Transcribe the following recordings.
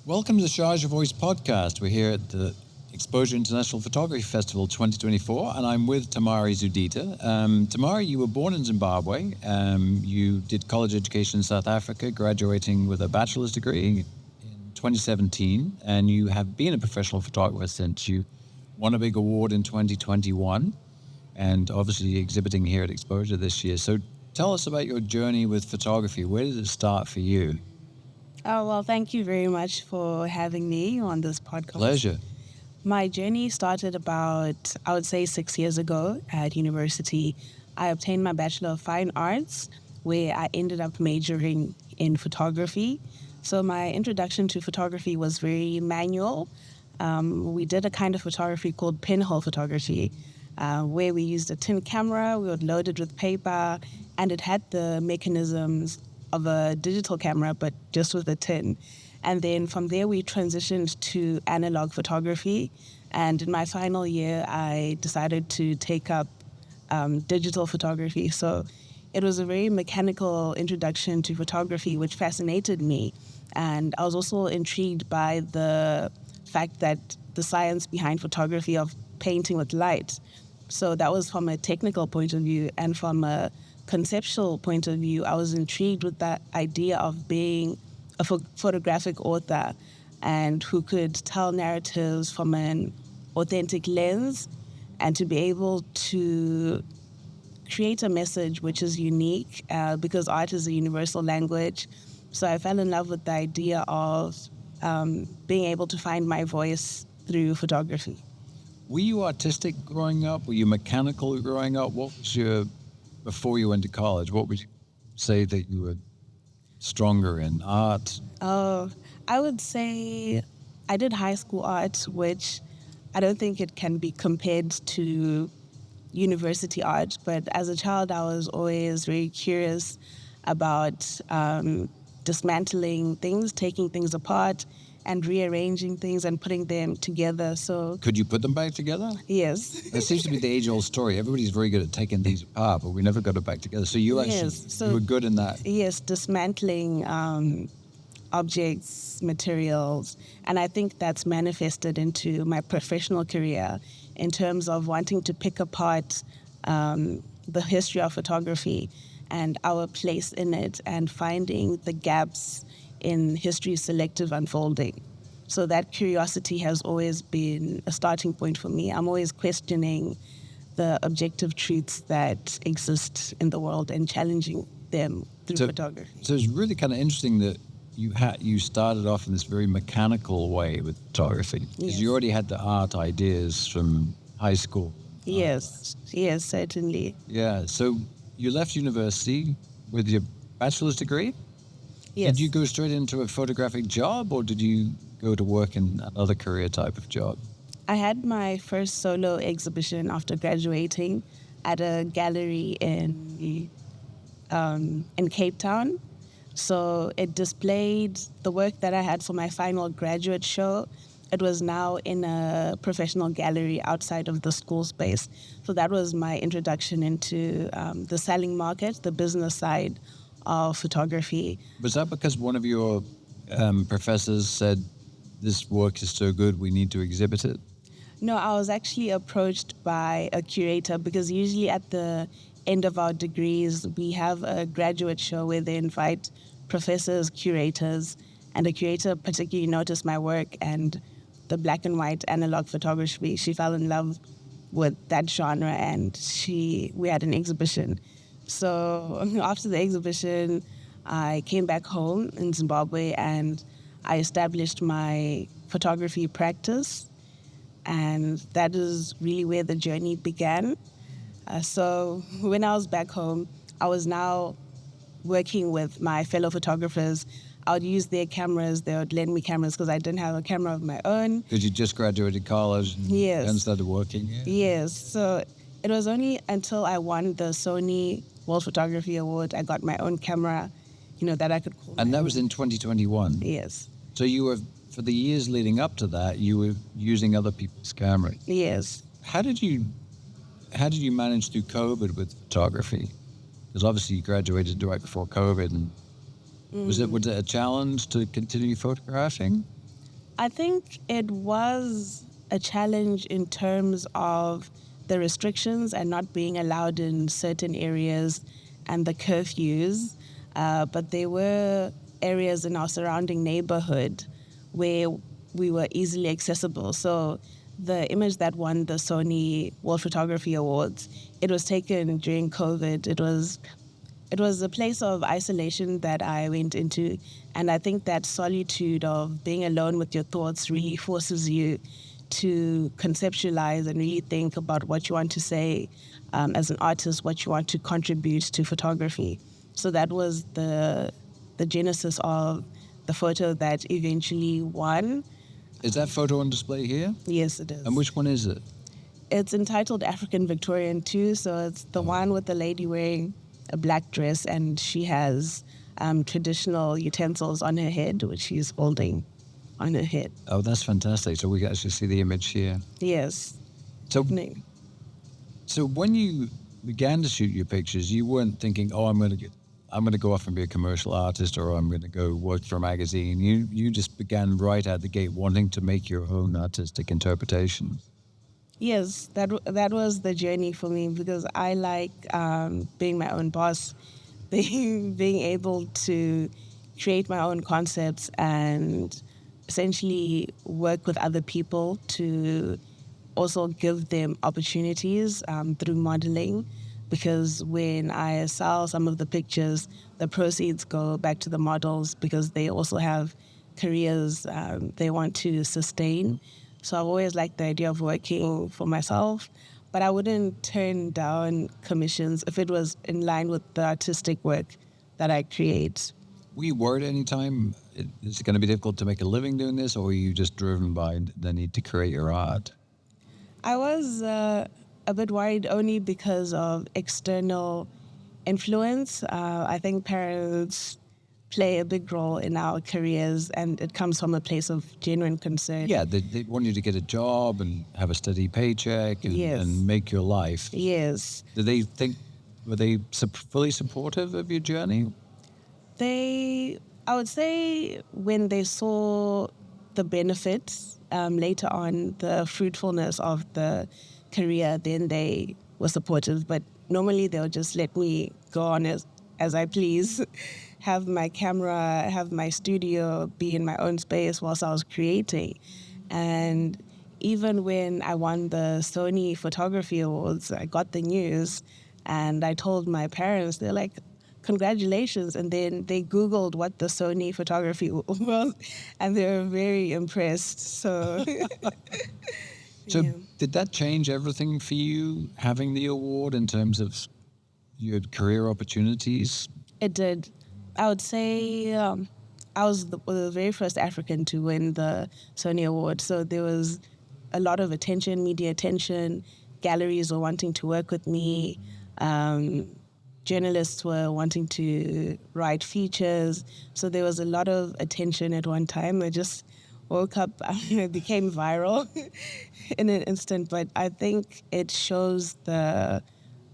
Welcome to the Charge Your Voice podcast. We're here at the Exposure International Photography Festival 2024, and I'm with Tamary Kudita. Tamary, you were born in Zimbabwe. You did college education in South Africa, graduating with a bachelor's degree in 2017, and you have been a professional photographer since. You won a big award in 2021, and obviously exhibiting here at Exposure this year. So tell us about your journey with photography. Where did it start for you? Oh, well, thank you very much for having me on this podcast. Pleasure. My journey started about, I would say, 6 years ago at university. I obtained my Bachelor of Fine Arts, where I ended up majoring in photography. So my introduction to photography was very manual. We did a kind of photography called pinhole photography, where we used a tin camera, we would load it with paper, and it had the mechanisms of a digital camera, but just with a tin. And then from there, we transitioned to analog photography. And in my final year, I decided to take up digital photography. So it was a very mechanical introduction to photography, which fascinated me. And I was also intrigued by the fact that the science behind photography of painting with light. So that was from a technical point of view, and from a conceptual point of view, I was intrigued with that idea of being a photographic author and who could tell narratives from an authentic lens and to be able to create a message which is unique because art is a universal language. So I fell in love with the idea of being able to find my voice through photography. Were you artistic growing up? Were you mechanical growing up? What was your, before you went to college, what would you say that you were stronger in? Art? Oh, I would say I did high school art, which I don't think it can be compared to university art. But as a child, I was always very curious about dismantling things, taking things apart, and rearranging things and putting them together. So Could you put them back together? yes. That seems to be the age-old story. Everybody's very good at taking things apart, but we never got it back together. So you actually you were good in that. Yes, dismantling objects, materials, and I think that's manifested into my professional career in terms of wanting to pick apart the history of photography and our place in it, and finding the gaps in history's selective unfolding. So that curiosity has always been a starting point for me. I'm always questioning the objective truths that exist in the world and challenging them through photography. So it's really kind of interesting that you started off in this very mechanical way with photography, because you already had the art ideas from high school. Yes, certainly. Yeah, so you left university with your bachelor's degree? Yes. Did you go straight into a photographic job, or did you go to work in another career type of job? I had my first solo exhibition after graduating at a gallery in Cape Town. So it displayed the work that I had for my final graduate show. It was now in a professional gallery outside of the school space. So that was my introduction into the selling market, the business side of photography. Was that because one of your professors said, this work is so good, we need to exhibit it? No, I was actually approached by a curator, because usually at the end of our degrees, we have a graduate show where they invite professors, curators, and a curator particularly noticed my work and the black and white analog photography. She fell in love with that genre, and we had an exhibition. So after the exhibition, I came back home in Zimbabwe and I established my photography practice. And that is really where the journey began. So when I was back home, I was now working with my fellow photographers. I would use their cameras. They would lend me cameras because I didn't have a camera of my own. Because you just graduated college and started working? Yeah. Yes. So it was only until I won the Sony World Photography Award, I got my own camera, that I could call. And that was in 2021? Yes. So you were, for the years leading up to that, you were using other people's cameras? Yes. How did you manage through COVID with photography? Because obviously you graduated right before COVID. And was it a challenge to continue photographing? I think it was a challenge in terms of the restrictions and not being allowed in certain areas and the curfews. But there were areas in our surrounding neighborhood where we were easily accessible. So the image that won the Sony World Photography Awards, it was taken during COVID. It was a place of isolation that I went into, and I think that solitude of being alone with your thoughts really forces you to conceptualize and really think about what you want to say as an artist, what you want to contribute to photography. So that was the genesis of the photo that eventually won. Is that photo on display here? Yes, it is. And which one is it? It's entitled African Victorian too, so it's the one with the lady wearing a black dress, and she has traditional utensils on her head, which she's holding on her head. Oh, that's fantastic. So we can actually see the image here. Yes. So, No. so when you began to shoot your pictures, you weren't thinking, "Oh, I'm going to go off and be a commercial artist, or I'm going to go work for a magazine." You just began right out the gate wanting to make your own artistic interpretation. Yes, that was the journey for me, because I like being my own boss, being able to create my own concepts and essentially work with other people to also give them opportunities through modeling. Because when I sell some of the pictures, the proceeds go back to the models because they also have careers they want to sustain. So I've always liked the idea of working for myself, but I wouldn't turn down commissions if it was in line with the artistic work that I create. Were you worried any time, is it going to be difficult to make a living doing this, or were you just driven by the need to create your art? I was a bit worried only because of external influence. I think parents play a big role in our careers, and it comes from a place of genuine concern. Yeah, they want you to get a job and have a steady paycheck and, Yes. and make your life. Yes. Were they fully supportive of your journey? I would say when they saw the benefits later on, the fruitfulness of the career, then they were supportive. But normally they'll just let me go on as I please, have my camera, have my studio, be in my own space whilst I was creating. And even when I won the Sony Photography Awards, I got the news and I told my parents, they're like, congratulations. And then they Googled what the Sony Photography was, and they were very impressed. So, So yeah. did that change everything for you, having the award, in terms of your career opportunities? It did. I would say I was the very first African to win the Sony Award. So there was a lot of attention, media attention. Galleries were wanting to work with me. Journalists were wanting to write features. So there was a lot of attention at one time. I just woke up, it became viral in an instant. But I think it shows the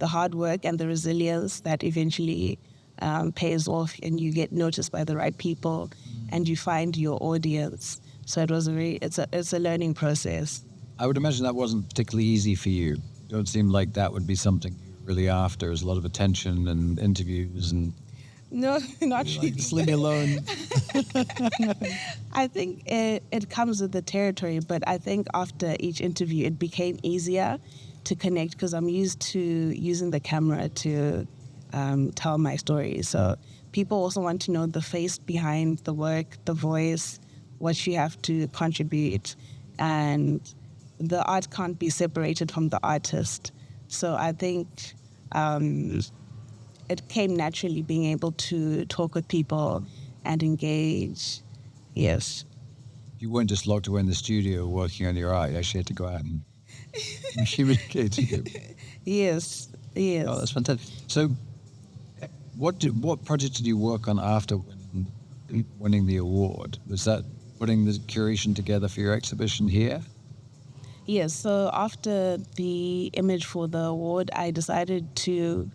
hard work and the resilience that eventually pays off, and you get noticed by the right people, and you find your audience. So it's a learning process. I would imagine that wasn't particularly easy for you. It don't seem like that would be something you're really after. There's a lot of attention and interviews and No, not like, really. just leave me alone. I think it comes with the territory, but I think after each interview, it became easier to connect because I'm used to using the camera to tell my story. So people also want to know the face behind the work, the voice, what you have to contribute, and the art can't be separated from the artist. So I think it came naturally being able to talk with people and engage. Yes. You weren't just locked away in the studio working on your art. You actually had to go out and communicate to you. Yes. Yes. Oh, that's fantastic. So what project did you work on after winning the award? Was that putting the curation together for your exhibition here? Yes. So after the image for the award, I decided to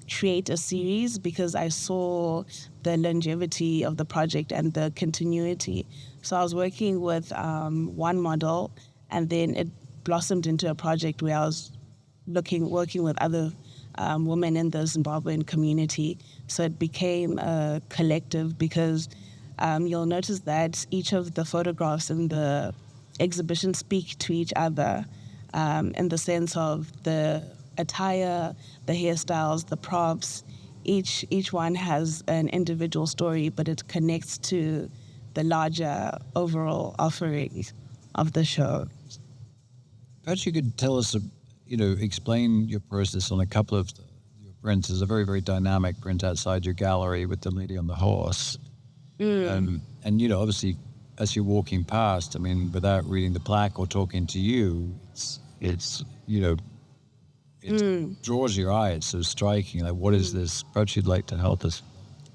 create a series because I saw the longevity of the project and the continuity. So I was working with one model, and then it blossomed into a project where I was working with other women in the Zimbabwean community. So it became a collective because you'll notice that each of the photographs in the exhibition speak to each other in the sense of the attire, the hairstyles, the props. Each one has an individual story, but it connects to the larger overall offering of the show. Perhaps you could tell us, explain your process on a couple of your prints. There's a very, very dynamic print outside your gallery with the lady on the horse. And obviously, as you're walking past, I mean, without reading the plaque or talking to you, it draws your eye. It's so striking. Like, what is this? Perhaps you'd like to help us.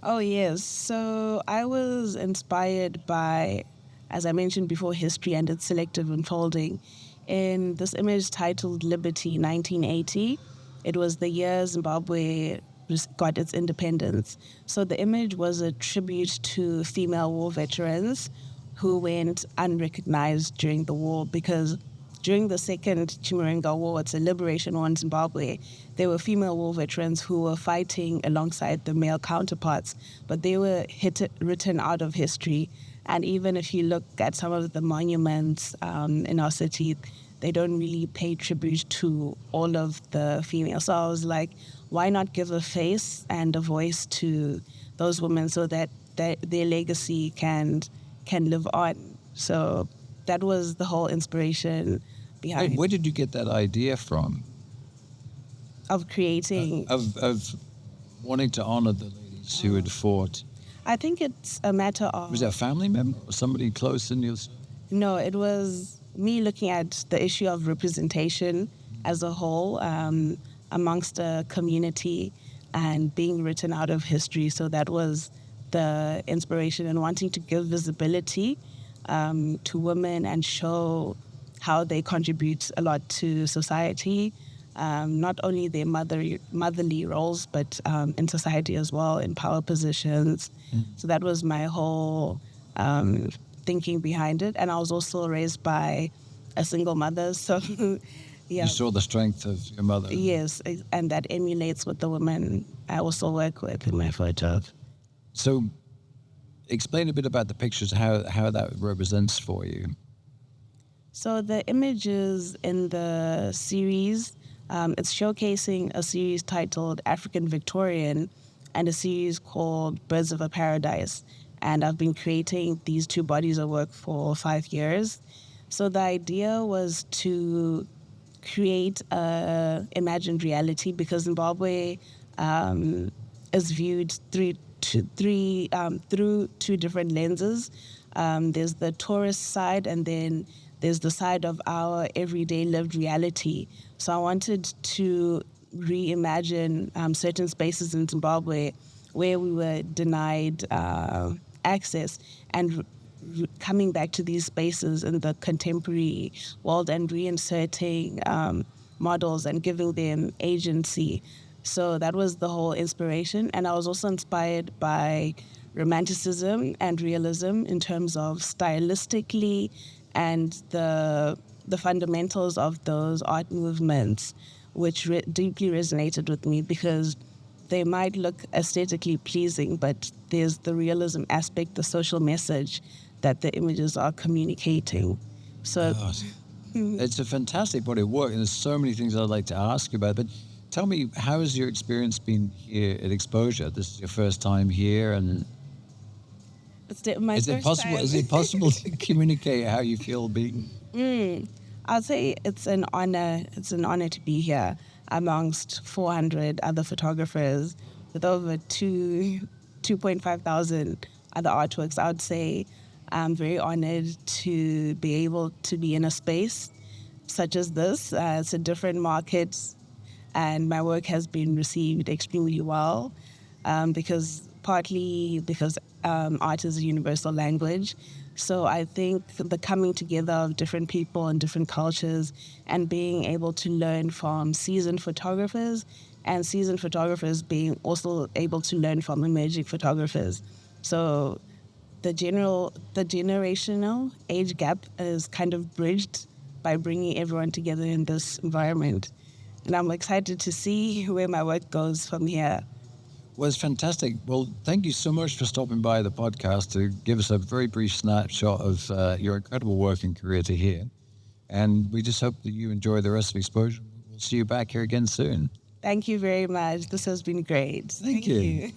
Oh, yes. So I was inspired by, as I mentioned before, history and its selective unfolding. In this image titled Liberty 1980, it was the year Zimbabwe got its independence. So the image was a tribute to female war veterans who went unrecognized during the war because during the Second Chimurenga War, it's a liberation war in Zimbabwe, there were female war veterans who were fighting alongside the male counterparts, but they were written out of history. And even if you look at some of the monuments in our city, they don't really pay tribute to all of the females. So I was like, why not give a face and a voice to those women so that their legacy can live on? So that was the whole inspiration behind. Where did you get that idea from? Of creating. Of wanting to honor the ladies who had fought. I think it's a matter of... Was that a family member or somebody close in your... No, it was me looking at the issue of representation as a whole amongst a community and being written out of history. So that was the inspiration and wanting to give visibility to women and show how they contribute a lot to society, not only their motherly roles, but in society as well, in power positions. So that was my whole thinking behind it. And I was also raised by a single mother, so yeah. You saw the strength of your mother. Yes, and that emulates with the women I also work with in my photo. So explain a bit about the pictures, how that represents for you. So the images in the series, it's showcasing a series titled African Victorian and a series called Birds of a Paradise. And I've been creating these two bodies of work for 5 years. So the idea was to create a imagined reality because Zimbabwe is viewed through two different lenses. There's the tourist side, and then there's the side of our everyday lived reality. So I wanted to reimagine certain spaces in Zimbabwe where we were denied access and coming back to these spaces in the contemporary world and reinserting models and giving them agency. So that was the whole inspiration. And I was also inspired by romanticism and realism in terms of stylistically and the fundamentals of those art movements, which deeply resonated with me because they might look aesthetically pleasing, but there's the realism aspect, the social message that the images are communicating. So it's a fantastic body of work, and there's so many things I'd like to ask you about. But tell me, how has your experience been here at Exposure? This is your first time here, and is it possible to communicate how you feel being? I'd say it's an honor. It's an honor to be here amongst 400 other photographers with over 2.5 thousand other artworks. I would say I'm very honored to be able to be in a space such as this. It's a different market, and my work has been received extremely well partly because art is a universal language. So I think the coming together of different people and different cultures and being able to learn from seasoned photographers and seasoned photographers being also able to learn from emerging photographers. So the generational age gap is kind of bridged by bringing everyone together in this environment. And I'm excited to see where my work goes from here. Well, it's fantastic. Well, thank you so much for stopping by the podcast to give us a very brief snapshot of your incredible work and career to hear. And we just hope that you enjoy the rest of the exposure. We'll see you back here again soon. Thank you very much. This has been great. Thank you.